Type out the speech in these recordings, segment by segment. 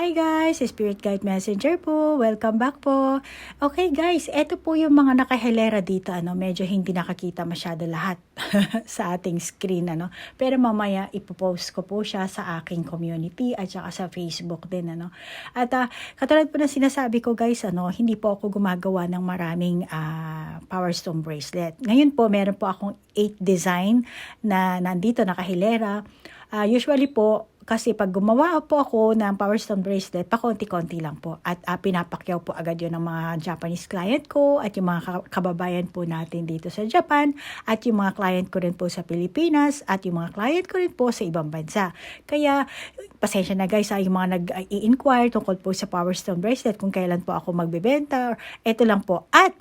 Hi guys, Spirit Guide Messenger po. Welcome back po. Okay guys, eto po yung mga nakahilera dito. Medyo hindi nakakita masyado lahat sa ating screen. Pero mamaya ipopost ko po siya sa aking community at saka sa Facebook din. At katulad po na sinasabi ko guys, hindi po ako gumagawa ng maraming Power Stone bracelet. Ngayon po, meron po akong 8 design na nandito nakahilera. Usually po, kasi pag gumawa po ako ng Power Stone bracelet, pakonti-konti lang po. At pinapakyaw po agad yun ng mga Japanese client ko at yung mga kababayan po natin dito sa Japan at yung mga client ko rin po sa Pilipinas at yung mga client ko rin po sa ibang bansa. Kaya, pasensya na guys, yung mga nag-i-inquire tungkol po sa Power Stone bracelet kung kailan po ako magbebenta. Ito lang po. At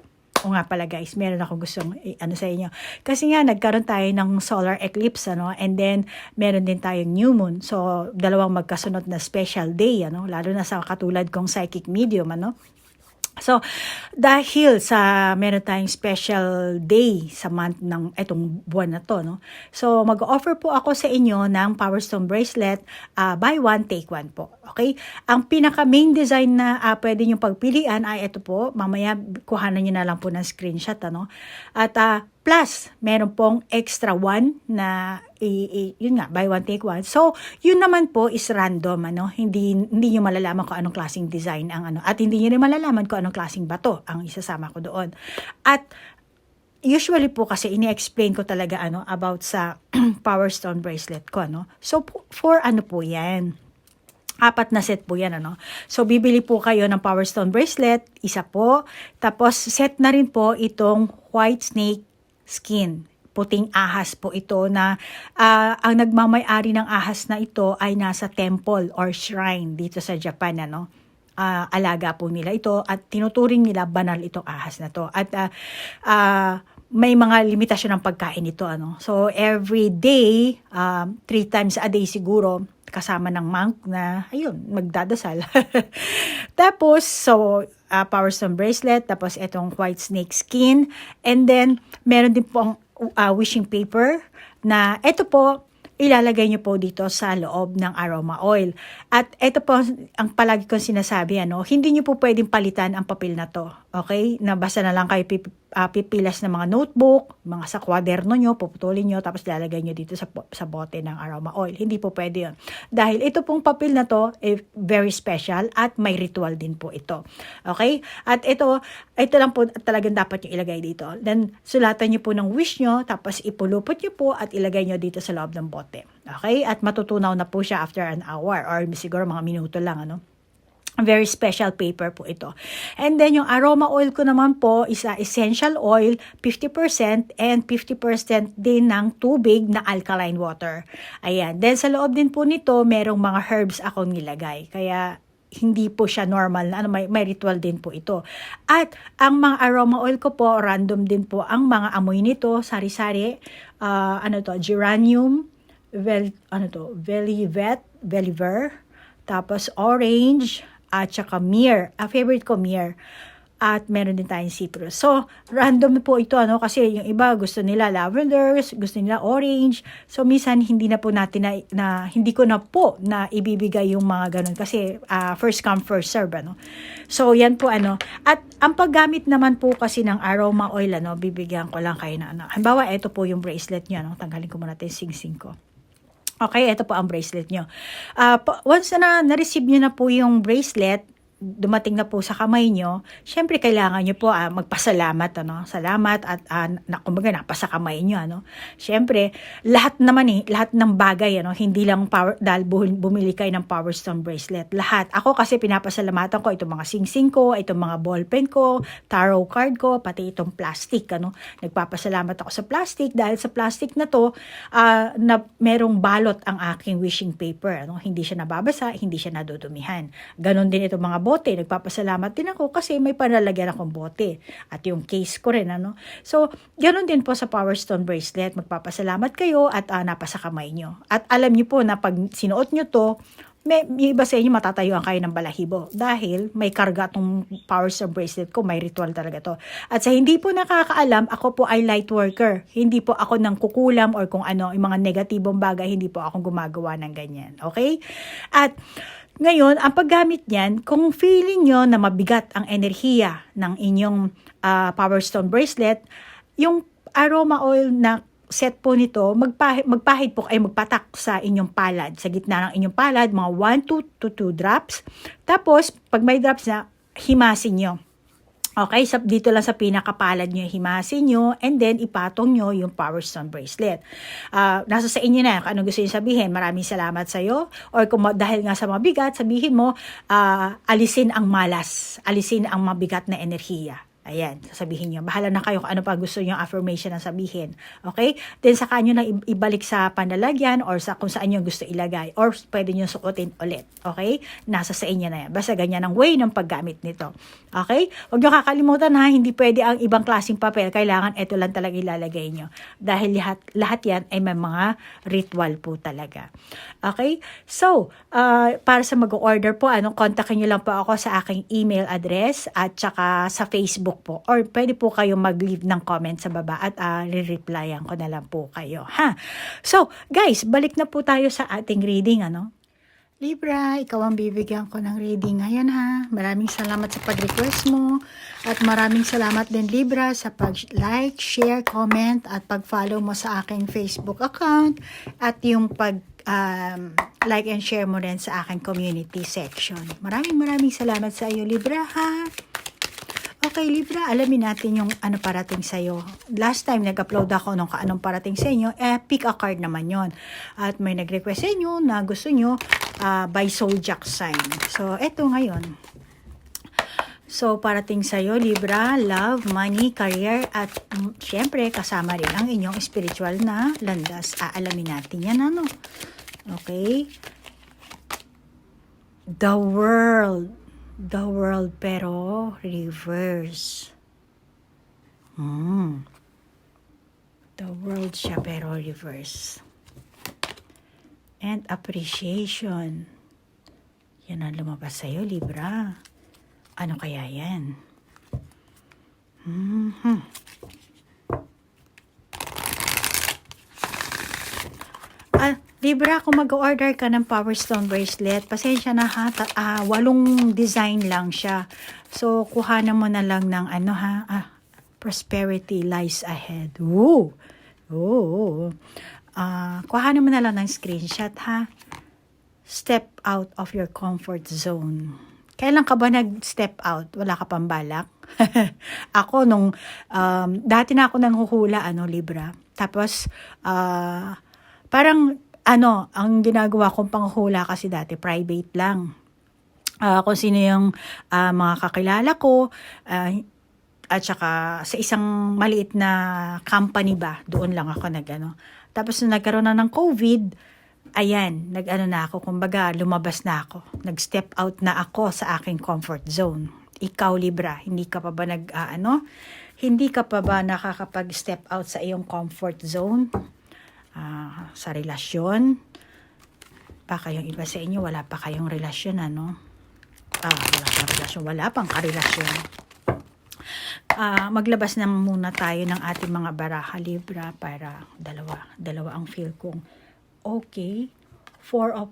o nga pala guys, meron akong gustong sa inyo. Kasi nga, nagkaroon tayo ng solar eclipse, and then, meron din tayong new moon. So, dalawang magkasunod na special day, lalo na sa katulad kong psychic medium, So, dahil sa meron tayong special day sa month ng etong buwan na to, So, mag-offer po ako sa inyo ng Power Stone bracelet, buy one, take one po. Okay? Ang pinaka main design na pwede nyo pagpilian ay ito po. Mamaya, kuhanan nyo na lang po ng screenshot, At, plus, meron pong extra one na, yun nga, buy one, take one. So, yun naman po is random, Hindi nyo malalaman kung anong klaseng design ang at hindi nyo rin malalaman kung anong klaseng bato ang isasama ko doon. At, usually po kasi ini-explain ko talaga, about sa Power Stone bracelet ko, So, for po yan? 4 na set po yan, So, bibili po kayo ng Power Stone bracelet, isa po. Tapos, set na rin po itong white snake skin. Puting ahas po ito na ang nagmamay-ari ng ahas na ito ay nasa temple or shrine dito sa Japan, alaga po nila ito at tinuturing nila banal itong ahas na to. At may mga limitasyon ng pagkain ito, So, every day, 3 times a day siguro, kasama ng monk na, magdadasal. Tapos, so, Power Stone bracelet, tapos itong white snake skin, and then, meron din pong wishing paper, na ito po, ilalagay nyo po dito sa loob ng aroma oil. At ito po, ang palagi kong sinasabi, hindi nyo po pwedeng palitan ang papel na to. Okay? Na basta na lang kayo pipilas ng mga notebook, mga sa kwaderno nyo, puputulin nyo, tapos lalagay nyo dito sa bote ng aroma oil. Hindi po pwede yun. Dahil ito pong papel na to, very special at may ritual din po ito. Okay? At ito lang po talagang dapat nyo ilagay dito. Then, sulatan nyo po ng wish nyo, tapos ipulupot nyo po at ilagay nyo dito sa loob ng bote. Okay? At matutunaw na po siya after an hour or siguro mga minuto lang, Very special paper po ito. And then, yung aroma oil ko naman po is essential oil, 50% and 50% din ng tubig na alkaline water. Ayan. Then, sa loob din po nito, merong mga herbs akong nilagay. Kaya, hindi po siya normal na may ritual din po ito. At ang mga aroma oil ko po, random din po ang mga amoy nito, sari-sari, geranium, veliver, tapos orange, at saka myrrh. Favorite ko myrrh. At meron din tayong citrus. So, random po ito, kasi yung iba gusto nila lavender, gusto nila orange. So, minsan hindi na po natin hindi ko na po na ibibigay yung mga ganun kasi first come, first serve, So, yan po, At ang paggamit naman po kasi ng aroma oil, bibigyan ko lang kayo na, Halimbawa, ito po yung bracelet nyo, Tanggalin ko muna yung sing-sing ko. Okay, ito po ang bracelet nyo. Once na na-receive nyo na po yung bracelet, dumating na po sa kamay nyo, syempre kailangan nyo po magpasalamat, Salamat at kumbaga napasa kamay nyo, Syempre, lahat ng bagay, hindi lang dahil bumili kayo ng Power Stone bracelet. Lahat. Ako kasi pinapasalamatan ko itong mga sing-sing ko, itong mga ballpen ko, tarot card ko, pati itong plastic, Nagpapasalamat ako sa plastic dahil sa plastic na to, na merong balot ang aking wishing paper, Hindi siya nababasa, hindi siya nadudumihan. Ganon din itong mga bote. Nagpapasalamat din ako kasi may panlalagyan akong bote. At yung case ko rin, So, ganoon din po sa Power Stone bracelet. Magpapasalamat kayo at napasa kamay nyo. At alam nyo po na pag sinuot nyo to, may iba sa inyo matatayuan kayo ng balahibo dahil may karga tong Power Stone bracelet ko, may ritual talaga to. At sa hindi po nakakaalam, ako po ay light worker. Hindi po ako nang kukulam or kung yung mga negatibong bagay, hindi po ako gumagawa ng ganyan. Okay? At Ngayon, ang paggamit niyan, kung feeling nyo na mabigat ang enerhiya ng inyong Power Stone bracelet, yung aroma oil na set po nito, magpahid po ay magpatak sa inyong palad. Sa gitna ng inyong palad, mga 1 to 2 drops. Tapos, pag may drops na, himasin nyo. Okay, dito lang sa pinakapalad nyo, himasin nyo, and then ipatong nyo yung Power Stone bracelet. Nasa sa inyo na, kung ano gusto nyo sabihin, maraming salamat sa'yo, or kung dahil nga sa mabigat, sabihin mo, alisin ang malas, alisin ang mabigat na enerhiya. Ayan, sasabihin nyo. Bahala na kayo kung ano pa gusto nyo affirmation na sabihin. Okay? Then saka nyo na ibalik sa panlalagyan or sa kung saan nyo gusto ilagay. Or pwede nyo sukutin ulit. Okay? Nasa sa inyo na yan. Basta ganyan ang way ng paggamit nito. Okay? Huwag nyo kakalimutan ha, hindi pwede ang ibang klaseng papel. Kailangan ito lang talaga ilalagay nyo. Dahil lahat yan ay may mga ritual po talaga. Okay? So, para sa mag-order po, kontakin nyo lang po ako sa aking email address at saka sa Facebook po, or pwede po kayo mag-leave ng comment sa baba at re-replyan ko na lang po kayo, ha? So, guys, balik na po tayo sa ating reading, Libra, ikaw ang bibigyan ko ng reading ngayon, ha? Maraming salamat sa pag-request mo at maraming salamat din, Libra, sa pag-like, share, comment at pag-follow mo sa aking Facebook account at yung like and share mo rin sa aking community section. Maraming salamat sa iyo, Libra, ha? Okay, Libra, alamin natin yung ano parating sa'yo. Last time, nag-upload ako nung anong parating sa inyo, pick a card naman yon. At may nag-request sa inyo na gusto nyo by zodiac sign. So, eto ngayon. So, parating sa'yo, Libra, love, money, career, at syempre, kasama rin ang inyong spiritual na landas. Aalamin natin yan, Okay? The world pero reverse. The world siya pero reverse. And appreciation. Yan ang lumabas sa'yo, Libra. Ano kaya yan? Libra, kung mag-order ka ng Power Stone bracelet, pasensya na ha, 8 design lang siya. So, kuhanan mo na lang ng prosperity lies ahead. Kuhanan mo na lang ng screenshot, ha. Step out of your comfort zone. Kailan ka ba nag-step out? Wala ka pang balak? Ako, dati na ako nanghuhula, Libra. Tapos, parang, ang ginagawa kong panghula kasi dati, private lang. Kung sino yung mga kakilala ko, at saka sa isang maliit na company ba, doon lang ako Tapos nung nagkaroon na ng COVID, ayan, na ako, kumbaga lumabas na ako. Nag-step out na ako sa aking comfort zone. Ikaw, Libra, hindi ka pa ba hindi ka pa ba nakakapag-step out sa iyong comfort zone? Sa relasyon? Baka yung iba sa inyo, wala pa kayong relasyon, wala pang karelasyon. Maglabas na muna tayo ng ating mga baraha, Libra, para dalawa ang feel kong okay. 4 of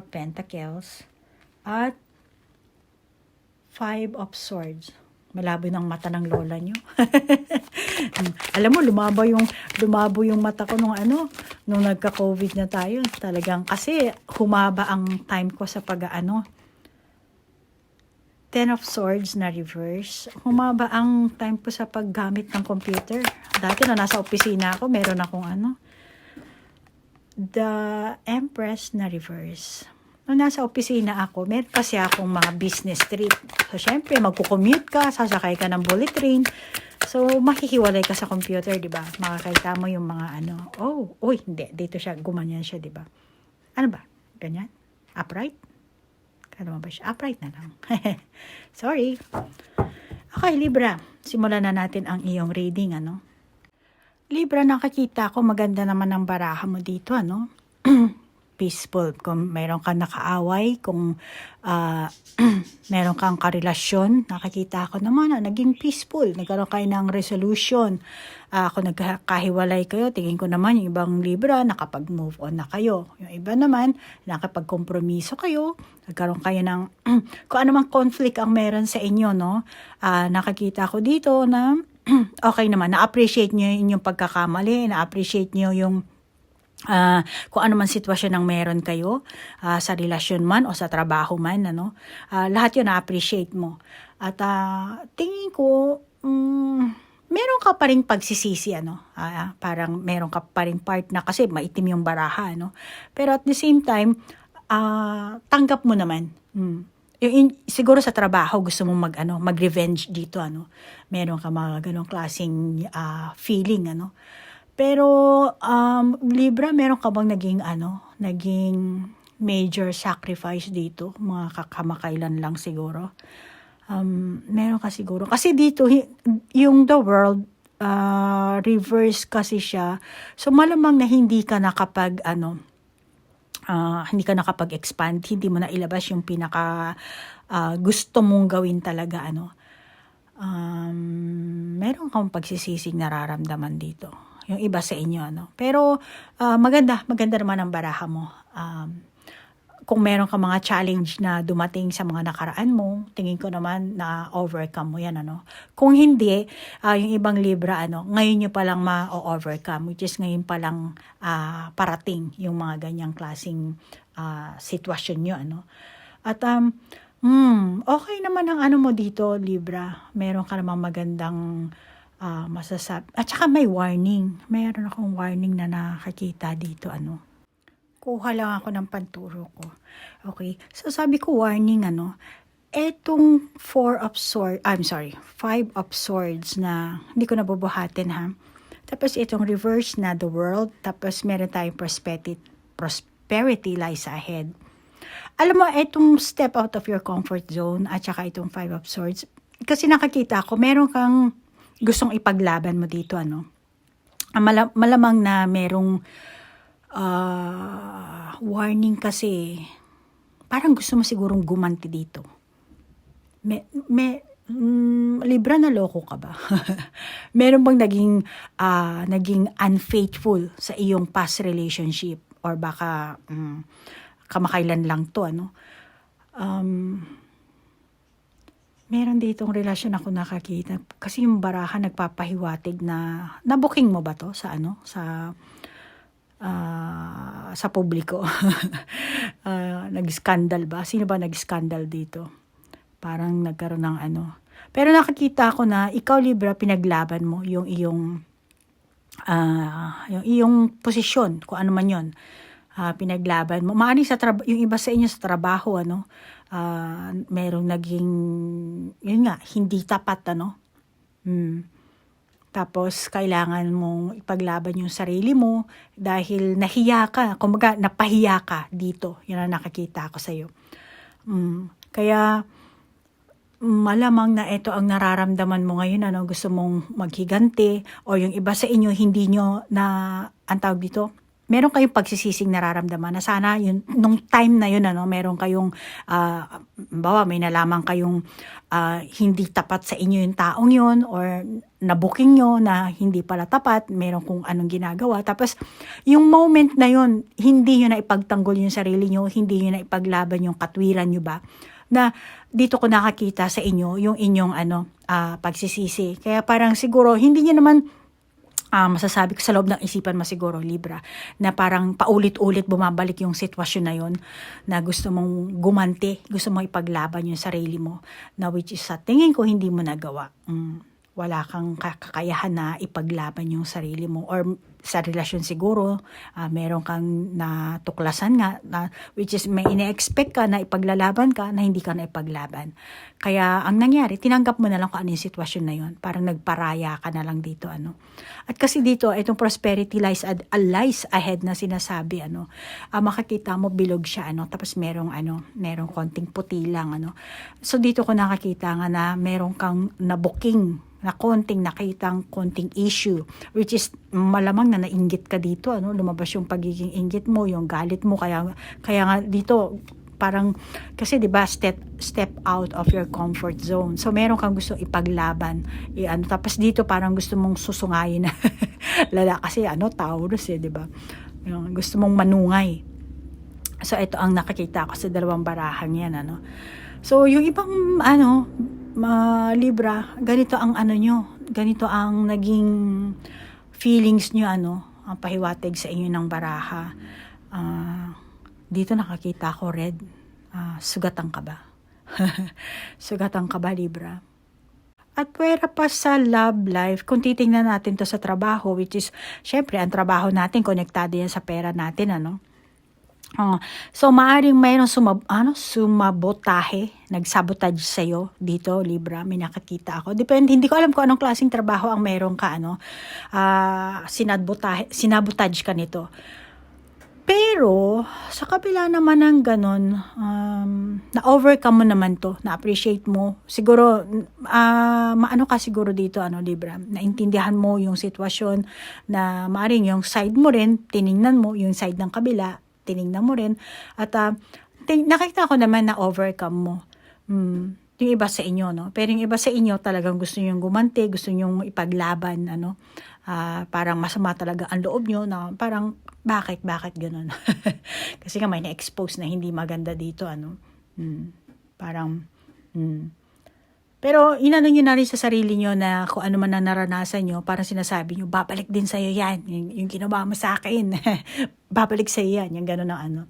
Pentacles at 5 of Swords. Malabo ng mata ng lola nyo. Alam mo, lumabo yung mata ko nung nagka-COVID na tayo. Talagang kasi humaba ang time ko sa 10 of Swords na reverse. Humaba ang time ko sa paggamit ng computer. Dati na nasa opisina ako, meron akong The Empress na reverse. Nung nasa opisina ako, meron kasi akong mga business trip. So, syempre, magkukommute ka, sasakay ka ng bullet train. So, mahihiwalay ka sa computer, di ba? Makakita mo yung mga hindi. Dito siya, gumanyan siya, di ba? Ano ba? Ganyan? Upright? Ano ba siya? Upright na lang. Sorry. Okay, Libra. Simulan na natin ang iyong reading, Libra, nakakita ko maganda naman ang baraha mo dito, peaceful. Kung meron kang nakaaway, kung meron kang karelasyon, nakakita ko naman na naging peaceful. Nagkaroon kayo ng resolution. Kung nagkahiwalay kayo, tingin ko naman yung ibang Libra, nakapag-move on na kayo. Yung iba naman, nakapag-kompromiso kayo, nagkaroon kayo ng kung anumang conflict ang meron sa inyo, no? Nakakita ko dito na okay naman, na-appreciate nyo yung inyong pagkakamali, na-appreciate nyo yung kung ano man sitwasyon ng meron kayo, sa relasyon man o sa trabaho man, ano, lahat yun na-appreciate mo. At tingin ko, meron ka pa rin pagsisisi, ano, parang meron ka pa rin part na kasi maitim yung baraha, no? Pero at the same time, tanggap mo naman. Siguro sa trabaho gusto mong mag-revenge dito, ano. Meron ka mga ganong klaseng feeling, ano. Pero Libra, meron ka bang naging major sacrifice dito? Mga kamakailan lang siguro. Meron ka siguro. Kasi dito yung the world reverse kasi siya. So malamang na hindi ka nakapag-expand, hindi mo na ilabas yung pinaka gusto mong gawin talaga, ano. Meron kang pagsisising nararamdaman dito. Yung iba sa inyo, ano. Pero maganda naman ang baraha mo. Kung meron ka mga challenge na dumating sa mga nakaraan mo, tingin ko naman na overcome mo yan, ano. Kung hindi, yung ibang Libra, ano, ngayon nyo palang ma-overcome, which is ngayon palang parating yung mga ganyang klaseng sitwasyon nyo, ano. At okay naman ang ano mo dito, Libra. Meron ka namang magandang masasabi. At saka may warning. Meron akong warning na nakakita dito, ano. Kuha lang ako ng panturo ko. Okay. So sabi ko warning, ano. Etong 5 of swords na hindi ko nabubuhatin, ha. Tapos itong reverse na the world. Tapos meron tayong prosperity lies ahead. Alam mo, etong step out of your comfort zone at saka itong 5 of swords, kasi nakakita ko, meron kang gustong ipaglaban mo dito, ano. Malamang na merong warning kasi parang gusto mo sigurong gumanti dito. Libra, na loko ka ba? Meron bang naging unfaithful sa iyong past relationship, or baka kamakailan lang to, ano. Meron ditong relasyon ako nakakita. Kasi yung baraha nagpapahiwatig na booking mo ba to sa sa publiko? Nag-scandal ba? Sino ba nag-scandal dito? Parang nagkaroon ng ano. Pero nakakita ko na ikaw, Libra, pinaglaban mo yung iyong posisyon, kung ano man yun. Pinaglaban mo. Maaring yung iba sa inyo sa trabaho, ano, merong naging, yun nga, hindi tapat, ano. Tapos, kailangan mong ipaglaban yung sarili mo dahil nahiya ka, kumbaga, napahiya ka dito. Yun ang nakakita ko sa'yo. Kaya, malamang na ito ang nararamdaman mo ngayon, ano, gusto mong maghiganti, o yung iba sa inyo, hindi nyo na, ang tawag dito, meron kayong pagsisising nararamdaman na sana yun, nung time na yun, ano, meron kayong, may nalaman kayong hindi tapat sa inyo yung taong yun, or nabuking nyo na hindi pala tapat, meron kung anong ginagawa. Tapos, yung moment na yun, hindi nyo na ipagtanggol yung sarili nyo, hindi nyo na ipaglaban yung katwiran nyo ba, na dito ko nakakita sa inyo yung inyong pagsisisi. Kaya parang siguro, hindi nyo naman masasabi ko sa loob ng isipan mo siguro, Libra, na parang paulit-ulit bumabalik yung sitwasyon na yon, na gusto mong gumanti, gusto mong ipaglaban yung sarili mo, na which is sa tingin ko hindi mo nagawa. Wala kang kakayahan na ipaglaban yung sarili mo, or sa relasyon siguro, meron kang natuklasan nga, which is may ine-expect ka na ipaglalaban ka, na hindi ka na ipaglaban. Kaya ang nangyari, tinanggap mo na lang kung ano yung sitwasyon na yun. Parang nagparaya ka na lang dito, ano. At kasi dito, itong prosperity lies ahead na sinasabi, ano. Makakita mo, bilog siya, ano. Tapos merong konting puti lang, ano. So dito ko nakakita nga na meron kang nabuking na konting nakitang konting issue, which is malamang na nainggit ka dito, ano, lumabas yung pagiging inggit mo, yung galit mo, kaya nga dito parang kasi 'di ba step out of your comfort zone. So meron kang gusto ipaglaban, ano, tapos dito parang gusto mong susungayin na lala kasi ano, Taurus 'di ba? Yung gusto mong manungay. So ito ang nakikita ko sa dalawang barahang 'yan, ano. So yung ibang ano, Libra, ganito ang ano nyo, ganito ang naging feelings nyo, ano, ang pahiwatig sa inyo ng baraha. Dito nakakita ko red. Sugatan ka ba? Sugatan ka ba, Libra? At pwera pa sa love life, kung titingnan natin to sa trabaho, which is, syempre, ang trabaho natin, konektado yan sa pera natin, ano? So, maaring mayroong sumabotahe, nagsabotage sa'yo dito, Libra, may nakakita ako. Depende, hindi ko alam kung anong klaseng trabaho ang meron ka, ano? Sinabotage ka nito. Pero, sa kabila naman ng ganon, na-overcome mo naman to, na-appreciate mo. Siguro, maano ka siguro dito, ano, Libra, naintindihan mo yung sitwasyon na maaring yung side mo rin, tiningnan mo, yung side ng kabila, tiningnan mo rin. At nakita ko naman na overcome mo. Yung iba sa inyo, no? Pero yung iba sa inyo talagang gusto nyo gumanti, gusto nyo ipaglaban, ano? Parang masama talaga ang loob nyo na parang bakit ganun? Kasi nga may na-expose na hindi maganda dito, ano? Pero inano nyo na rin sa sarili nyo na kung ano man na naranasan nyo, parang sinasabi nyo, babalik din sa'yo yan. Yung ginawa mo sa akin, babalik sa'yo yan. Yung gano'n ang ano.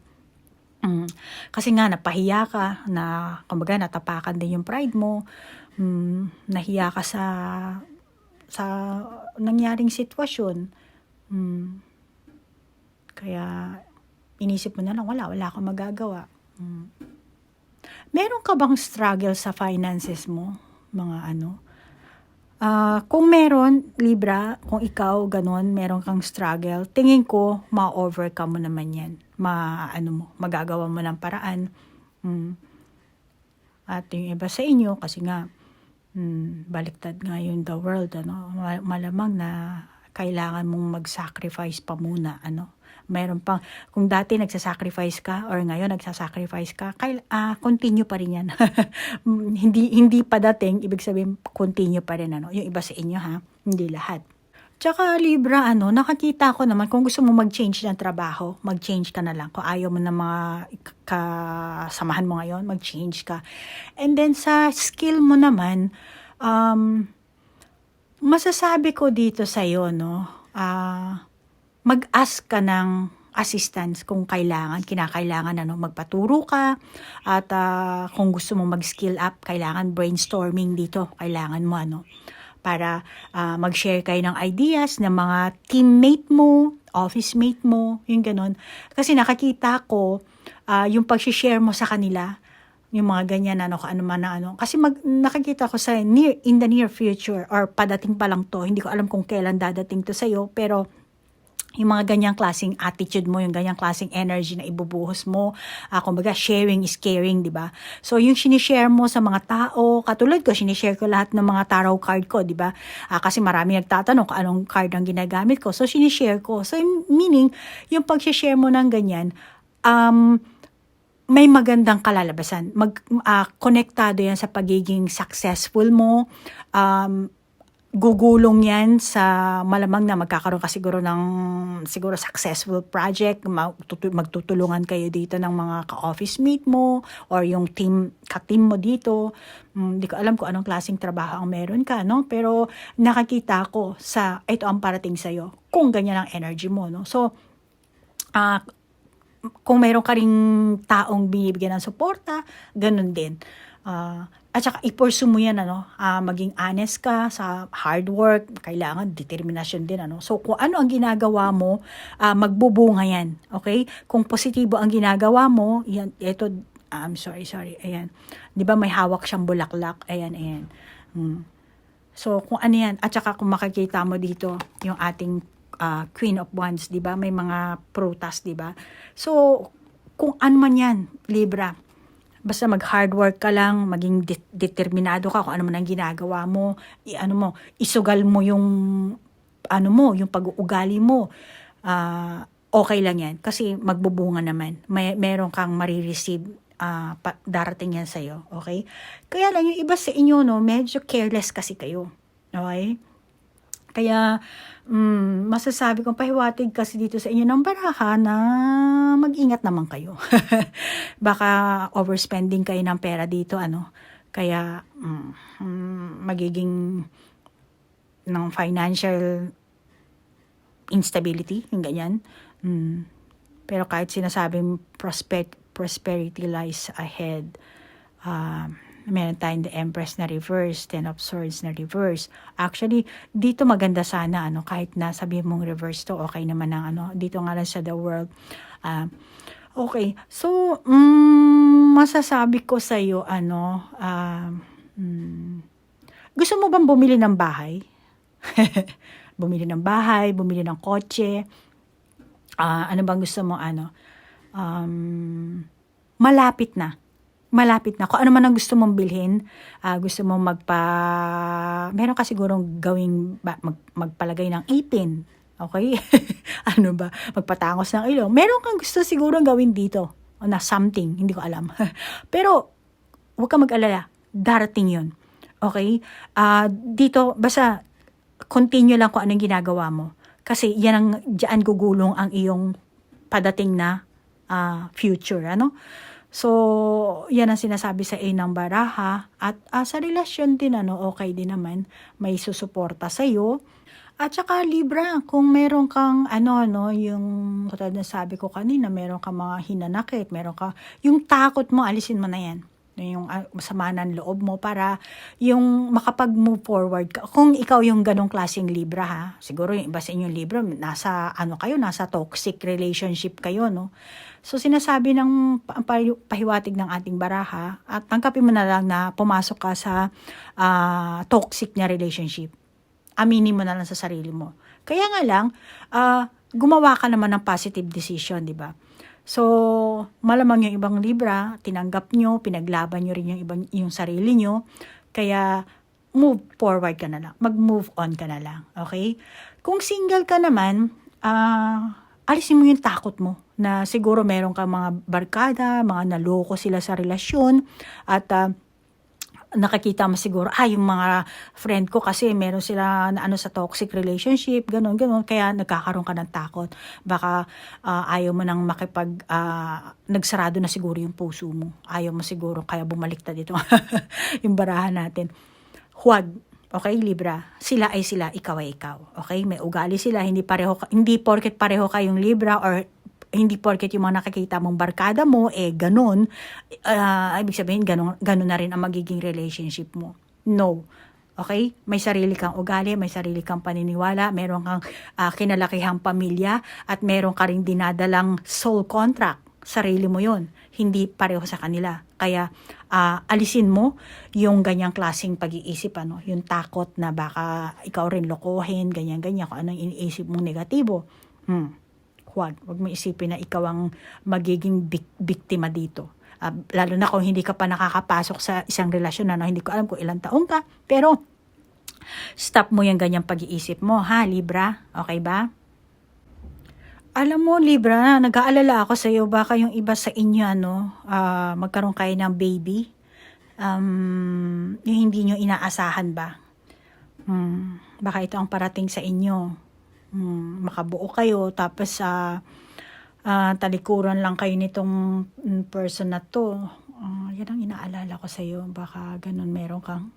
Kasi nga, napahiya ka, na kumbaga natapakan din yung pride mo, nahiya ka sa nangyaring sitwasyon. Kaya inisip mo na lang, wala kang magagawa. Meron ka bang struggle sa finances mo? Mga ano? Kung meron, Libra, kung ikaw, ganon, meron kang struggle, tingin ko, ma-overcome mo naman yan. Magagawa mo ng paraan. At yung iba sa inyo, kasi nga, baliktad nga yung the world, ano, malamang na kailangan mong mag-sacrifice pa muna, ano. Mayroon pang, kung dati nagsasacrifice ka or ngayon nagsasacrifice ka, continue pa rin yan. hindi pa dating, ibig sabihin continue pa rin, ano, yung iba sa inyo, ha, hindi lahat. Tsaka Libra, ano, nakakita ko naman kung gusto mo mag-change ng trabaho, mag-change ka na lang. Kung ayaw mo na mga kasamahan mo ngayon, mag-change ka. And then sa skill mo naman, masasabi ko dito sa'yo, no, mag-ask ka ng assistance kung kinakailangan, ano, magpaturo ka, at kung gusto mo mag-skill up, kailangan brainstorming dito, kailangan mo, ano, para mag-share kayo ng ideas ng mga teammate mo, office mate mo, yung ganon. Kasi nakakita ko, yung pag-share mo sa kanila, yung mga ganyan, ano, ano man na, ano. Kasi nakikita ko sa in the near future, or padating pa lang to, hindi ko alam kung kailan dadating to sa'yo, pero yung mga ganyang klaseng attitude mo, yung ganyang klaseng energy na ibubuhos mo, kumbaga sharing is caring, di ba? So yung sinishare mo sa mga tao, katulad ko, sinishare ko lahat ng mga tarot card ko, di ba? Kasi marami nagtatanong kung anong card ang ginagamit ko, so sinishare ko. So meaning, yung pag-share mo ng ganyan, may magandang kalalabasan. Konektado yan sa pagiging successful mo, gugulong yan sa malamang na magkakaroon ka siguro successful project, magtutulungan kayo dito ng mga ka-office mate mo or yung ka-team mo dito. Hindi ko alam kung anong klaseng trabaho ang meron ka, no? Pero nakakita ko ito ang parating sa'yo kung ganyan ang energy mo, no? So, kung meron ka ring taong binibigyan ng suporta, ganun din. At saka i-pursue mo yan, ano, maging honest ka sa hard work, kailangan determinasyon din, ano. So kung ano ang ginagawa mo, magbubunga yan, okay? Kung positibo ang ginagawa mo, yan, ito, sorry, ayan. 'Di ba may hawak siyang bulaklak? Ayan. So kung ano yan, at saka kung makikita mo dito yung ating Queen of Wands, 'di ba? May mga prutas, 'di ba? So kung ano man yan, Libra, Basta mag-hard work ka lang, maging determinado ka kung ano man ang ginagawa mo, isugal mo yung yung pag-uugali mo. Okay lang yan kasi magbubunga naman. Meron kang marireceive, darating yan sa'yo, okay? Kaya lang yung iba sa inyo, no, medyo careless kasi kayo, okay? Kaya, masasabi kong pahiwatig kasi dito sa inyo ng baraha na mag-ingat naman kayo. Baka overspending kayo ng pera dito, kaya magiging ng financial instability, yung ganyan. Pero kahit sinasabing prosperity lies ahead, meron tayong the Empress na reverse, Ten of Swords na reverse. Actually, dito maganda sana, kahit na sabihin mong reverse to, okay naman ang dito nga lang sa the world. Okay, so, masasabi ko sa'yo, gusto mo bang bumili ng bahay? Bumili ng bahay, bumili ng kotse, ano bang gusto mo, malapit na. Kung ano man ang gusto mong bilhin, gusto mong meron ka sigurong gawing, magpalagay ng 18, okay? Magpatangos ng ilong. Meron kang gusto sigurong gawin dito, na something, hindi ko alam. Pero, huwag kang mag-alala, darating yun. Okay? Dito, basta, continue lang kung anong ginagawa mo. Kasi, diyan gugulong ang iyong padating na future, So, yan ang sinasabi sa ng baraha. At sa relasyon din, okay din naman. May susuporta sa'yo. At saka, Libra, kung meron kang, yung, katulad na sabi ko kanina, meron kang mga hinanakit, yung takot mo, alisin mo na yan. Yung sama ng loob mo para yung makapag-move forward ka. Kung ikaw yung ganong klaseng Libra, ha, siguro yung iba sa inyong Libra, nasa toxic relationship kayo, no? So, sinasabi ng pahiwatig ng ating baraha, at tangkapin mo na lang na pumasok ka sa toxic na relationship. Aminin mo na lang sa sarili mo. Kaya nga lang, gumawa ka naman ng positive decision, di ba? So, malamang yung ibang Libra, tinanggap nyo, pinaglaban nyo rin yung sarili nyo. Kaya, move forward ka na lang. Mag-move on ka na lang. Okay? Kung single ka naman, alisin mo yung takot mo na siguro meron ka mga barkada, mga naloko sila sa relasyon at nakikita mo siguro, yung mga friend ko kasi meron sila na sa toxic relationship, ganun, kaya nagkakaroon ka ng takot. Baka ayaw mo nang nagsarado na siguro yung puso mo. Ayaw mo siguro, kaya bumaliktad dito yung barahan natin. Huwag. Okay, Libra? Sila ay sila, ikaw ay ikaw. Okay? May ugali sila, hindi porket pareho kayong Libra or hindi porket yung mga nakikita mong barkada mo, ganun, ibig sabihin, ganun na rin ang magiging relationship mo. No. Okay? May sarili kang ugali, may sarili kang paniniwala, meron kang kinalakihang pamilya, at meron ka rin dinadalang soul contract. Sarili mo yon, hindi pareho sa kanila. Kaya, alisin mo yung ganyang klaseng pag-iisip, yung takot na baka ikaw rin lokohin, ganyan-ganyan, kung anong iniisip mong negatibo. Huwag mo isipin na ikaw ang magiging biktima dito. Lalo na kung hindi ka pa nakakapasok sa isang relasyon, hindi ko alam kung ilang taong ka, pero stop mo yung ganyang pag-iisip mo, ha, Libra? Okay ba? Alam mo, Libra, nag-aalala ako sa iyo, baka yung iba sa inyo, magkaroon kayo ng baby, yung hindi nyo inaasahan ba? Baka ito ang parating sa inyo. Makabuo kayo, tapos talikuran lang kayo nitong person na to. Yan ang inaalala ko sa iyo. Baka ganun meron kang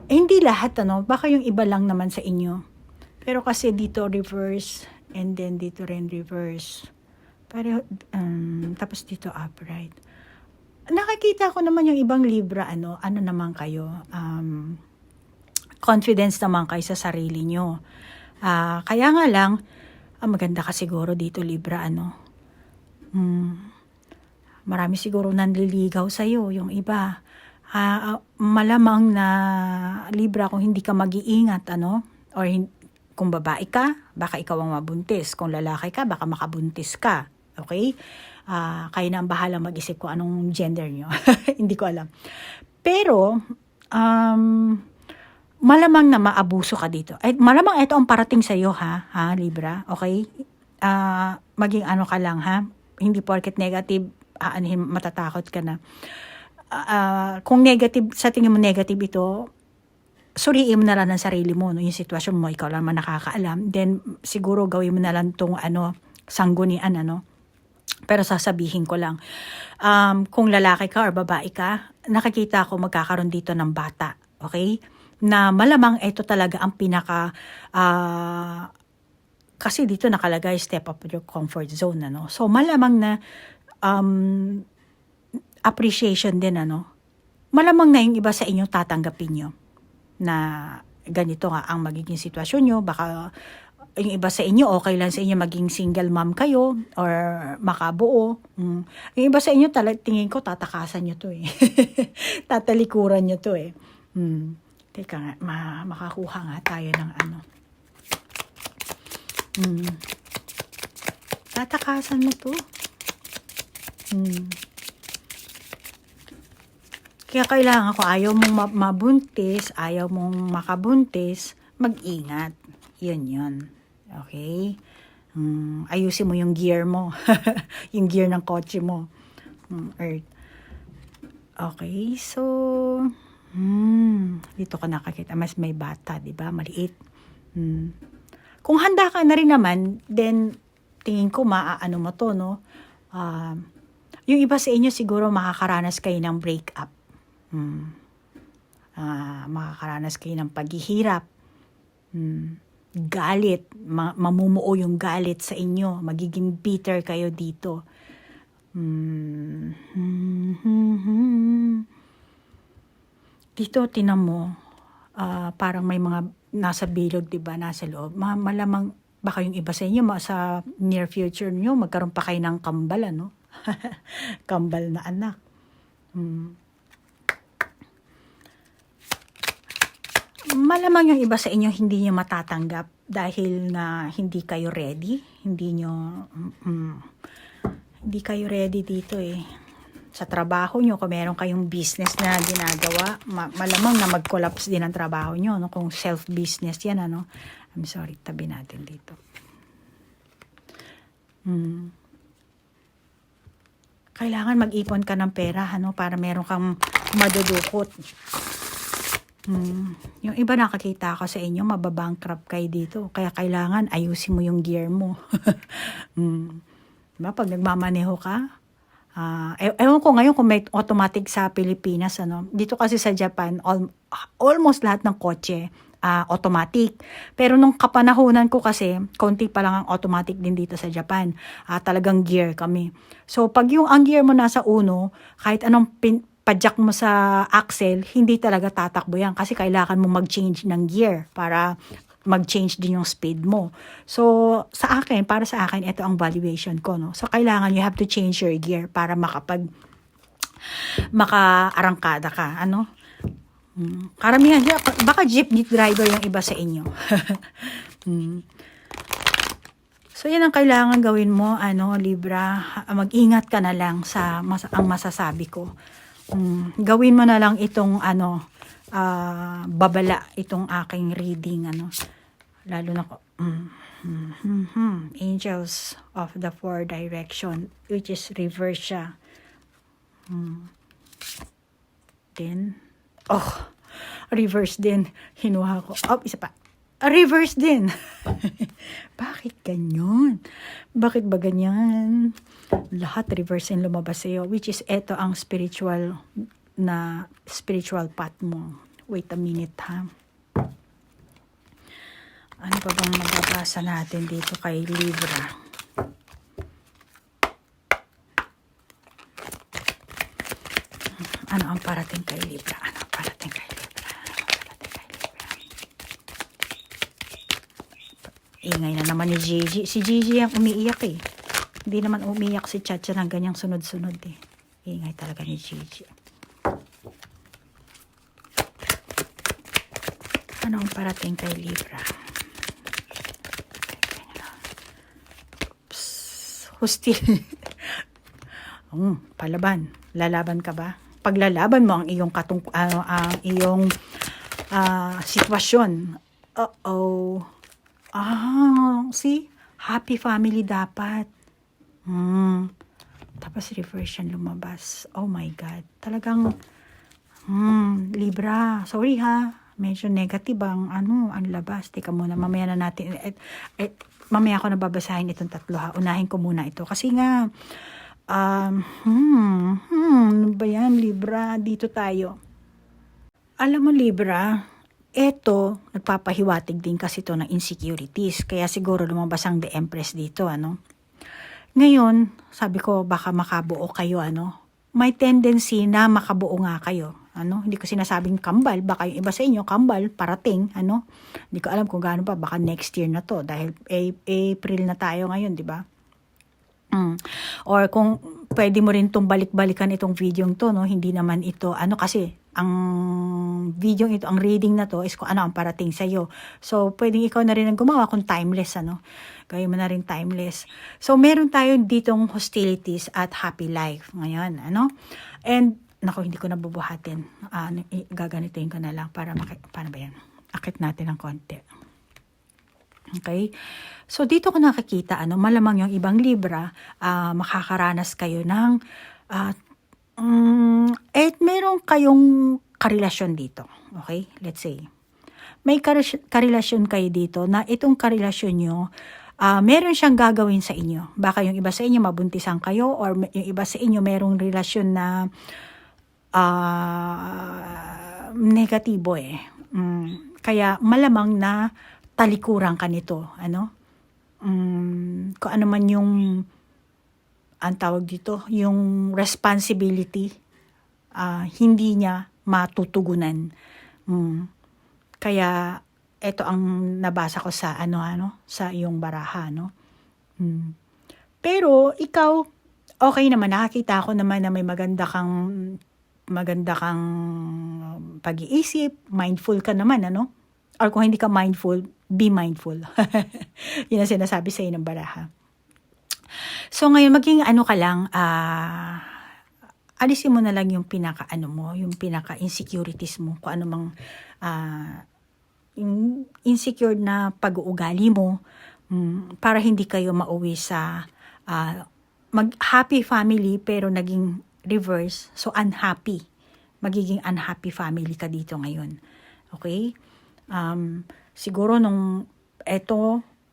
hindi lahat, baka yung iba lang naman sa inyo. Pero kasi dito reverse, and then dito rin reverse. Pero tapos dito upright. Nakikita ko naman yung ibang Libra, ano naman kayo, confidence naman kayo sa sarili nyo. Kaya nga lang, maganda ka siguro dito, Libra, marami siguro nanliligaw sa'yo, yung iba. Malamang na, Libra, kung hindi ka mag-iingat, or kung babae ka, baka ikaw ang mabuntis. Kung lalaki ka, baka makabuntis ka. Okay? Kayo na ang bahala mag-isip kung anong gender nyo. Hindi ko alam. Pero, malamang na maabuso ka dito. Ay, malamang ito ang parating sa'yo, ha, Libra? Okay? Maging ano ka lang, ha? Hindi porket negative, matatakot ka na. Kung negative, sa tingin mo negative ito, suriin mo na lang ng sarili mo, no? Yung sitwasyon mo, ikaw lang man nakakaalam. Then, siguro gawin mo na lang itong sanggunian, Pero sasabihin ko lang, kung lalaki ka or babae ka, nakikita ko magkakaroon dito ng bata, okay? Na malamang ito talaga ang pinaka, kasi dito nakalagay step up your comfort zone, So malamang na appreciation din, Malamang na yung iba sa inyo tatanggapin nyo na ganito nga ang magiging sitwasyon nyo. Baka yung iba sa inyo, okay lang sa inyo maging single mom kayo or makabuo. Yung iba sa inyo, tingin ko, tatakasan nyo to eh. Tatalikuran nyo to eh. Teka nga, makakuha nga tayo ng tatakasan mo to. Kaya kailangan ko, ayaw mong mabuntis, ayaw mong makabuntis, mag-ingat. Yun. Okay? Ayusin mo yung gear mo. Yung gear ng kotse mo. Earth. Okay, so, dito ka nakakita. Mas may bata, di ba? Maliit. Kung handa ka na rin naman, then, tingin ko, maaano mo to, no? Yung iba sa inyo, siguro makakaranas kayo ng breakup. Makakaranas kayo ng paghihirap. Galit, mamumuo yung galit sa inyo, magiging bitter kayo dito. Dito tinan mo, parang may mga nasa bilog, diba, nasa loob. Malamang baka yung iba sa inyo sa near future nyo magkaroon pa kayo ng kambal, kambal na anak. Malamang yung iba sa inyo hindi nyo matatanggap dahil na hindi kayo ready. Hindi kayo ready dito eh. Sa trabaho nyo, kung meron kayong business na ginagawa, malamang na mag-collapse din ang trabaho nyo, kung self-business yan, I'm sorry, tabi natin dito. Kailangan mag-ipon ka ng pera, para meron kang madudukot. Yung iba nakakita ko sa inyo, mababankrupt kayo dito. Kaya kailangan ayusin mo yung gear mo. Diba? Pag nagmamaneho ka, ewan ko ngayon kung may automatic sa Pilipinas. Dito kasi sa Japan, almost lahat ng kotse, automatic. Pero nung kapanahunan ko kasi, konti pa lang ang automatic din dito sa Japan. Talagang gear kami. So, pag ang gear mo nasa uno, kahit anong padjak mo sa axle, hindi talaga tatakbo yan kasi kailangan mo mag-change ng gear para mag-change din yung speed mo. So, para sa akin, ito ang valuation ko, So, kailangan you have to change your gear para makaarangkada ka, Karamihan, baka jeepney driver yung iba sa inyo. So, yan ang kailangan gawin mo, Libra. Mag-ingat ka na lang sa ang masasabi ko. Gawin mo na lang itong babala itong aking reading, lalo na Angels of the Four Direction, which is reverse siya. Then reverse din, hinuha ko, isa pa, reverse din. Bakit ganyan? Bakit ba ganyan? Lahat reverse yung lumabas sa'yo, which is eto ang spiritual path mo. Wait a minute, ha? Ano pa bang mababasa natin dito kay Libra? Ano ang parating kay Libra? Ingay na naman ni Gigi. Si Gigi ang umiiyak eh. Hindi naman umiiyak si Chacha ng ganyang sunod-sunod eh. Ingay talaga ni Gigi. Ano ang parating kay Libra? Oops. hostil. Palaban. Lalaban ka ba? Paglalaban mo ang iyong ang iyong sitwasyon. Uh-oh. See? Happy family dapat. Tapos reverse yan lumabas. Oh my God. Talagang, Libra. Sorry ha. Medyo negative ang labas. Teka muna, mamaya na natin. Mamaya ako nababasahin itong tatlo ha. Unahin ko muna ito. Kasi nga, ano ba yan, Libra? Dito tayo. Alam mo, Libra, eto, nagpapahiwatig din kasi ito ng insecurities. Kaya siguro lumabas ang The Empress dito, Ngayon, sabi ko, baka makabuo kayo, May tendency na makabuo nga kayo. Hindi ko sinasabing kambal, baka yung iba sa inyo, kambal, parating, Hindi ko alam kung gaano pa, baka next year na to, dahil April na tayo ngayon, di ba? Or kung pwede mo rin itong balik-balikan itong video to, hindi naman ito, kasi, ang video ito, ang reading na to is kung ano ang parating sa iyo. So, pwedeng ikaw na rin ang gumawa kung timeless, Gawin mo na rin timeless. So, meron tayo ditong hostilities at happy life ngayon, And, hindi ko nabubuhatin. Gaganitin ko na lang para paano ba yan? Akit natin ng konti. Okay? So, dito ko nakikita, malamang yung ibang Libra, makakaranas kayo ng meron kayong karelasyon dito. Okay? Let's say. May karelasyon kayo dito na itong karelasyon nyo, meron siyang gagawin sa inyo. Baka yung iba sa inyo mabuntisan kayo or yung iba sa inyo merong relasyon na negatibo Kaya malamang na talikuran ka nito. Kung ano man yung ang tawag dito, yung responsibility, hindi niya matutugunan. Kaya, ito ang nabasa ko sa sa iyong baraha, Pero, ikaw, okay naman, nakakita ko naman na may maganda kang pag-iisip, mindful ka naman, Or kung hindi ka mindful, be mindful. Yun ang sinasabi sa iyo ng baraha. So ngayon maging ka lang, alisin mo na lang yung yung pinaka-insecurities mo, kung ano mang insecure na pag-uugali mo, para hindi kayo mauwi sa happy family pero naging reverse, so unhappy. Magiging unhappy family ka dito ngayon. Okay? Siguro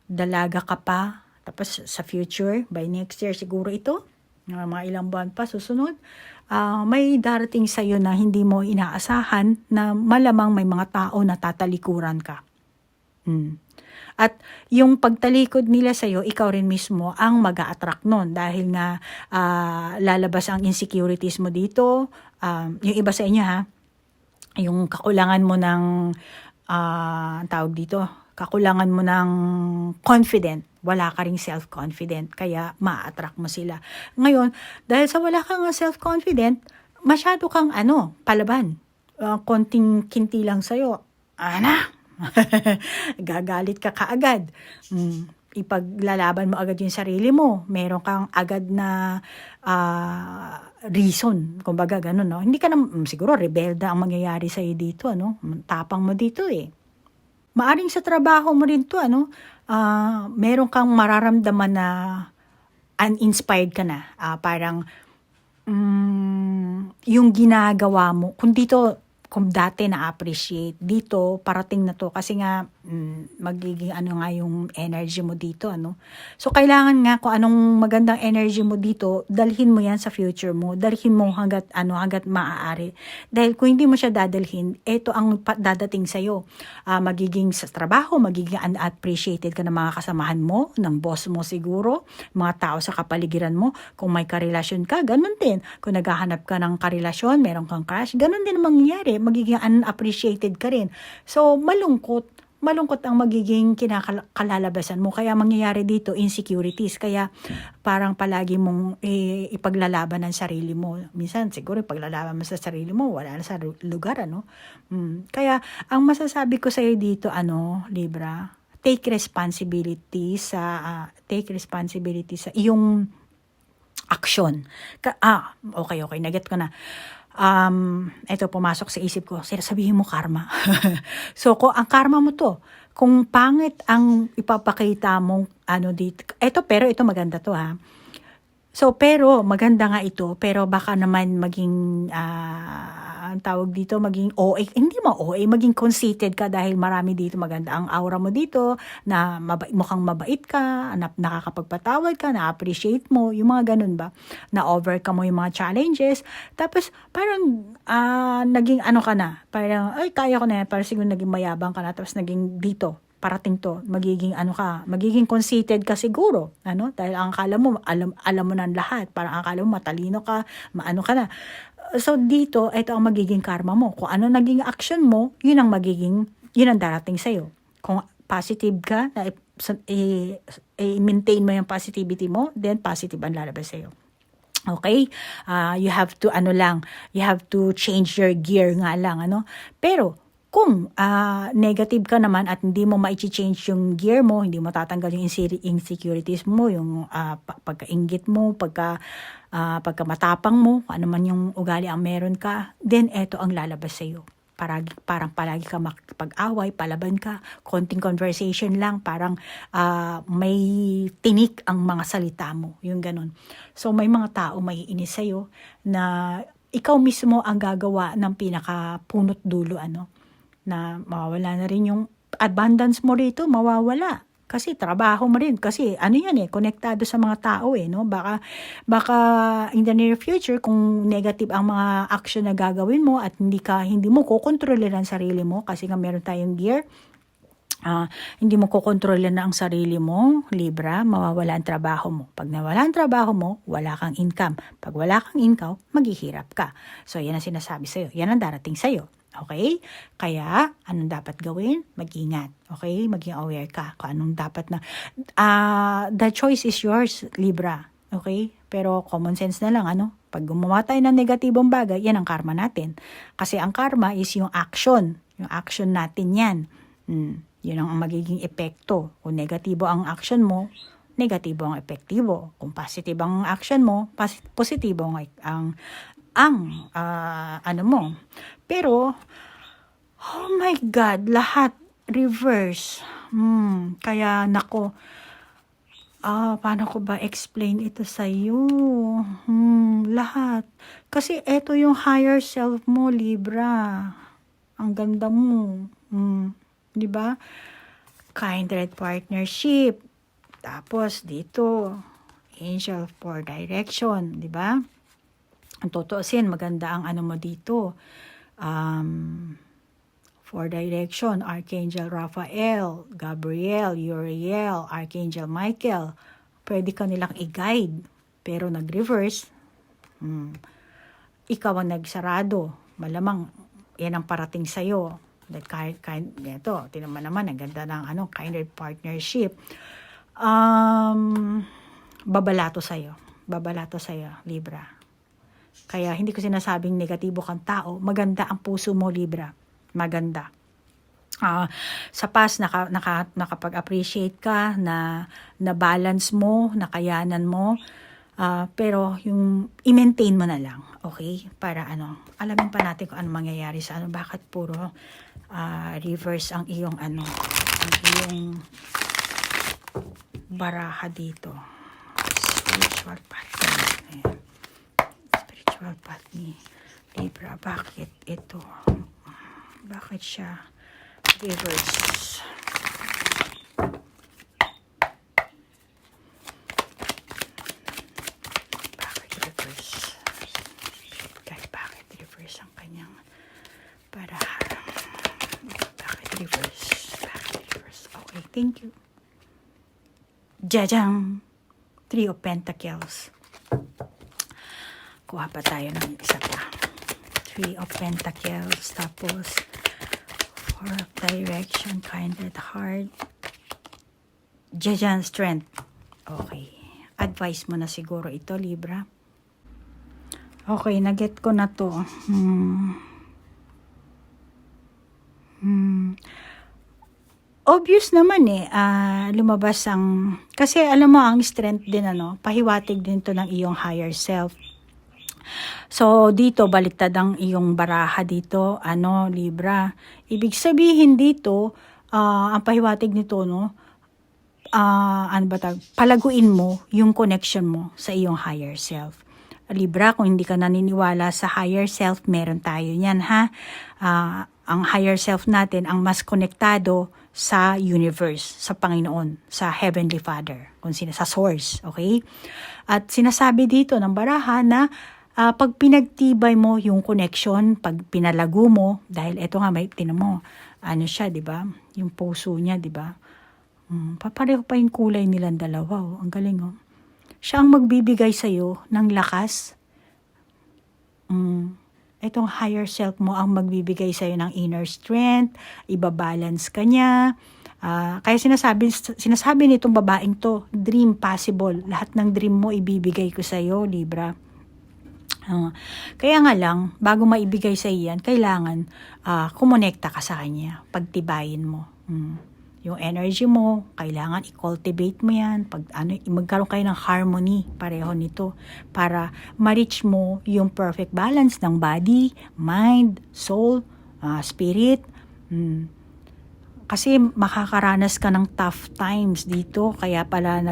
dalaga ka pa, tapos sa future, by next year siguro ito, mga ilang buwan pa susunod, may darating sa'yo na hindi mo inaasahan na malamang may mga tao na tatalikuran ka. At yung pagtalikod nila sa'yo, ikaw rin mismo ang mag-a-attract nun dahil nga lalabas ang insecurities mo dito. Yung iba sa inyo yung kakulangan mo ng tawag dito, kakulangan mo ng confident. Wala ka ring self-confident, kaya ma-attract mo sila. Ngayon, dahil sa wala kang self-confident, masyado kang palaban. Konting kinti lang sa'yo, gagalit ka kaagad. Ipaglalaban mo agad yung sarili mo. Meron kang agad na reason. Kumbaga, ganun, Hindi ka na, siguro, rebelda ang mangyayari sa'yo dito, Tapang mo dito, Maaring sa trabaho mo rin to, meron kang mararamdaman na uninspired ka na. Parang, yung ginagawa mo, kung dati na-appreciate, dito, parating na to, kasi nga, magiging nga yung energy mo dito, So, kailangan nga, kung anong magandang energy mo dito, dalhin mo yan sa future mo, dalhin mo hanggat maaari. Dahil kung hindi mo siya dadalhin, ito ang dadating sa'yo. Magiging sa trabaho, magiging unappreciated ka ng mga kasamahan mo, ng boss mo siguro, mga tao sa kapaligiran mo, kung may karelasyon ka, ganun din. Kung naghahanap ka ng karelasyon, meron kang crush, ganun din ang mangyayari. Magiging unappreciated ka rin. So, malungkot ang magiging kinakalalabasan mo. Kaya mangyayari dito, insecurities. Kaya parang palagi mong ipaglalaban ang sarili mo. Minsan, siguro ipaglalaban mo sa sarili mo, wala na sa lugar, Kaya, ang masasabi ko sa'yo dito, Libra, take responsibility sa iyong action. Okay, naget ko na. Ito pumasok sa isip ko, sabihin mo karma. So, ang karma mo to, kung pangit ang ipapakita mong dito, pero ito maganda to ha. So, pero maganda nga ito, pero baka naman maging, ang tawag dito, maging OA, hindi mo OA, maging conceited ka dahil marami dito maganda ang aura mo dito, na mukhang mabait ka, nakakapagpatawad ka, na-appreciate mo, yung mga ganun ba, na-overcome mo yung mga challenges, tapos parang naging ka na, parang, ay, kaya ko na yan, parang siguro naging mayabang ka na, tapos naging dito, parating to, magiging conceited ka siguro, dahil ang akala mo, alam mo na lahat, parang akala mo matalino ka, ka na. So dito, ito ang magiging karma mo. Kung ano naging action mo, yun ang darating sa'yo. Kung positive ka, na i-maintain mo yung positivity mo, then positive ang lalabas sa'yo. Okay? You have to, you have to change your gear nga lang, Pero, kung negative ka naman at hindi mo ma-change yung gear mo, hindi mo tatanggal yung insecurities mo, yung pagkainggit mo, pagkamatapang mo, ano man yung ugali ang meron ka, then eto ang lalabas sa'yo. Parang palagi ka makipag-away, palaban ka, konting conversation lang, parang may tinik ang mga salita mo, yung ganun. So may mga tao may inis sa'yo na ikaw mismo ang gagawa ng pinaka-punot dulo, na mawawala na rin yung abundance mo rito, mawawala. Kasi trabaho mo rin. Kasi konektado sa mga tao Baka in the near future, kung negative ang mga action na gagawin mo at hindi mo kokontrolin ang sarili mo, kasi nga meron tayong gear, hindi mo kokontrolin na ang sarili mo, Libra, mawawala ang trabaho mo. Pag nawala ang trabaho mo, wala kang income. Pag wala kang income, maghihirap ka. So, yan ang sinasabi sa'yo. Yan ang darating sa'yo. Okay? Kaya, anong dapat gawin? Mag-ingat. Okay? Maging aware ka kung anong dapat na. The choice is yours, Libra. Okay? Pero common sense na lang, Pag gumawa tayo ng negatibong bagay, yan ang karma natin. Kasi ang karma is yung action. Yung action natin yan. Yun ang magiging epekto. Kung negatibo ang action mo, negatibo ang epektibo. Kung positive ang action mo, positibo ang mo. Pero, oh my God, lahat reverse. Kaya nako, paano ko ba explain ito sa iyo? Lahat. Kasi ito yung higher self mo, Libra. Ang ganda mo. 'Di ba? Kindred partnership. Tapos dito, angel for direction, 'di ba? Ang totoosin, maganda ang mo dito. For direction, Archangel Raphael, Gabriel, Uriel, Archangel Michael. Pwede ka nilang i-guide. Pero nag-reverse, ikaw ang nagsarado. Malamang, yan ang parating sa'yo. Ito, tinaman naman, ang ganda ng kindred partnership. Babalato sa'yo, Libra. Kaya hindi ko sinasabing negatibo kang tao. Maganda ang puso mo, Libra. Maganda. Sa past, nakapag-appreciate ka, na balance mo, nakayanan mo. Pero yung i-maintain mo na lang. Okay? Para alamin pa natin kung ano mangyayari sa bakit puro reverse ang iyong ang iyong baraha dito. Spiritual pattern. Ayan. Spiritual path ni Libra. Bakit ito? Bakit siya reverse? Bakit reverse? Bakit reverse ang kanyang baraha? Bakit reverse? Okay, thank you. Jajang! 3 of Pentacles. Kuha pa tayo ng isa pa. 3 of Pentacles. Tapos 4 of Direction. Kindred Heart. Judgment Strength. Okay. Advice mo na siguro ito, Libra. Okay, naget ko na to. obvious naman eh, lumabas ang, kasi alam mo ang strength din pahiwatig din to ng iyong higher self. So dito baliktad ang iyong baraha dito, Libra. Ibig sabihin dito, ang pahiwatig nito palaguin mo yung connection mo sa iyong higher self. Libra, kung hindi ka naniniwala sa higher self, meron tayo niyan ha. Ang higher self natin ang mas konektado sa universe, sa Panginoon, sa Heavenly Father, sa source, okay? At sinasabi dito ng baraha na pag pinagtibay mo yung connection, pag pinalago mo, dahil eto nga may tinan mo, siya, 'di ba? Yung puso niya, 'di ba? Papareho pa yung kulay nilang dalawa, ang galing Siya ang magbibigay sa iyo ng lakas. Itong higher self mo ang magbibigay sa iyo ng inner strength, ibabalance ka niya. Kaya sinasabi nitong babaeng to, dream possible. Lahat ng dream mo ibibigay ko sa iyo, Libra. Kaya nga lang, bago maibigay sa iyan, kailangan kumonekta ka sa kanya, pagtibayin mo. Yung energy mo, kailangan i-cultivate mo yan, magkaroon kayo ng harmony, pareho nito, para ma-reach mo yung perfect balance ng body, mind, soul, spirit. Kasi makakaranas ka ng tough times dito, kaya pala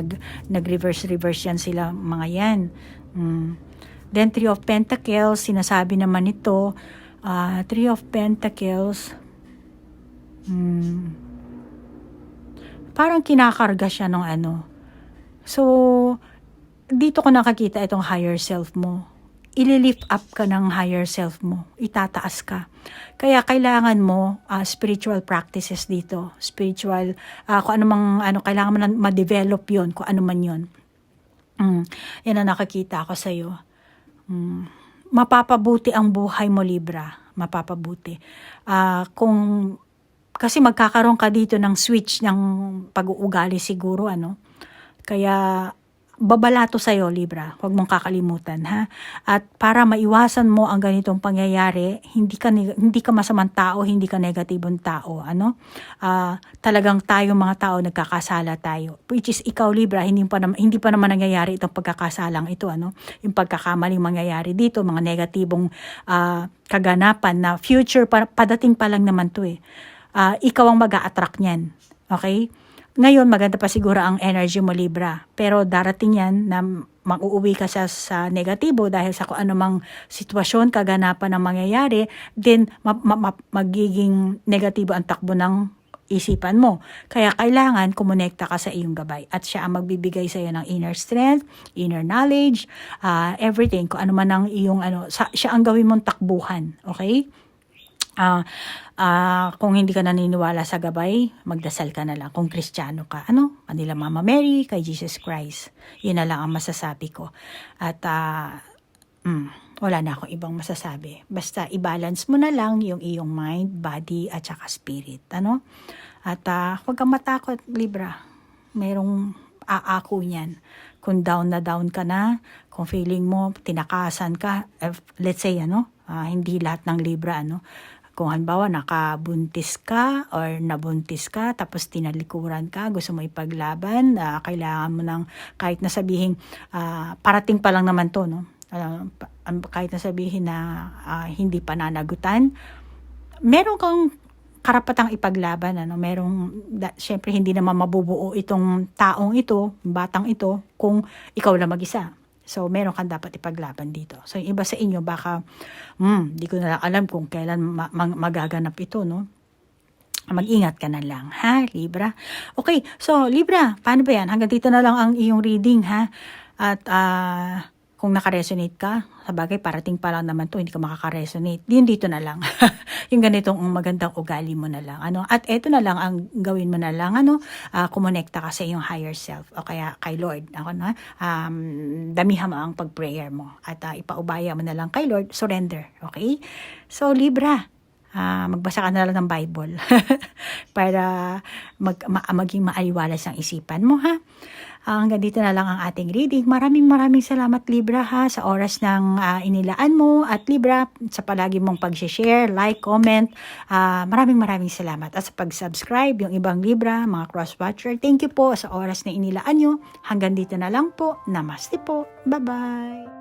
nag-reverse yan sila mga yan. Then Three of Pentacles, sinasabi naman ito, Three of Pentacles, parang kinakarga siya ng So, dito ko nakakita itong higher self mo. Ililift up ka ng higher self mo. Itataas ka. Kaya kailangan mo spiritual practices dito. Spiritual, kung kailangan mo na ma-develop yun, kung ano man yun. Yan ang nakakita ko sa'yo. Mapapabuti ang buhay mo, Libra. Mapapabuti. Kasi magkakaroon ka dito ng switch ng pag-uugali siguro, Kaya, babalato sa'yo, Libra. Huwag mong kakalimutan, ha? At para maiwasan mo ang ganitong pangyayari, hindi ka masamang tao, hindi ka negatibong tao, talagang tayo mga tao, nagkakasala tayo. Which is, ikaw, Libra, hindi pa naman nangyayari itong pagkakasalang ito, Yung pagkakamaling mangyayari dito, mga negatibong kaganapan na future, padating pa lang naman to ikaw ang mag-a-attract niyan. Okay? Ngayon, maganda pa siguro ang energy mo, Libra. Pero darating yan na mag-uuwi ka sa negatibo dahil sa kung anumang sitwasyon, kaganapan na mangyayari, then magiging negatibo ang takbo ng isipan mo. Kaya kailangan kumonekta ka sa iyong gabay. At siya ang magbibigay sa iyo ng inner strength, inner knowledge, everything. Kung ano man ang iyong siya ang gawin mong takbuhan. Okay? Kung hindi ka naniniwala sa gabay, magdasal ka na lang. Kung Kristiyano ka, kanila Mama Mary, kay Jesus Christ. Yun na lang ang masasabi ko. At wala na akong ibang masasabi. Basta i-balance mo na lang yung iyong mind, body, at saka spirit. At huwag kang matakot, Libra. Merong aako niyan. Kung down na down ka na, kung feeling mo tinakasan ka, let's say, hindi lahat ng Libra, kung halimbawa nakabuntis ka or nabuntis ka tapos tinalikuran ka, gusto mo ipaglaban, kailangan mo ng kahit na sabihin parating pa lang naman to, kahit na sabihin na hindi pananagutan, meron kang karapatang ipaglaban, syempre hindi naman mabubuo itong taong ito, batang ito, kung ikaw lang mag-isa. So, meron kang dapat ipaglaban dito. So, yung iba sa inyo, baka, di ko na lang alam kung kailan magaganap ito, Mag-ingat ka na lang, ha, Libra? Okay, so, Libra, paano ba yan? Hanggang dito na lang ang iyong reading, ha? At, kung nakaresonate ka, sabagay, parating pa lang naman to, hindi ka makakaresonate. Dito na lang. Yung ganitong magandang ugali mo na lang. At eto na lang ang gawin mo na lang, kumonekta ka sa iyong higher self o kaya kay Lord. Damihan mo ang pag-prayer mo at ipaubaya mo na lang kay Lord, surrender. Okay? So, Libra, magbasa ka na lang ng Bible para maging maaliwalas ang isipan mo, ha. Hanggang dito na lang ang ating reading. Maraming salamat, Libra, ha, sa oras ng inilaan mo, at Libra, sa palagi mong pag-share, like, comment. Maraming salamat. At sa pag-subscribe, yung ibang Libra, mga cross-watcher, thank you po sa oras na inilaan nyo. Hanggang dito na lang po. Namaste po. Bye-bye.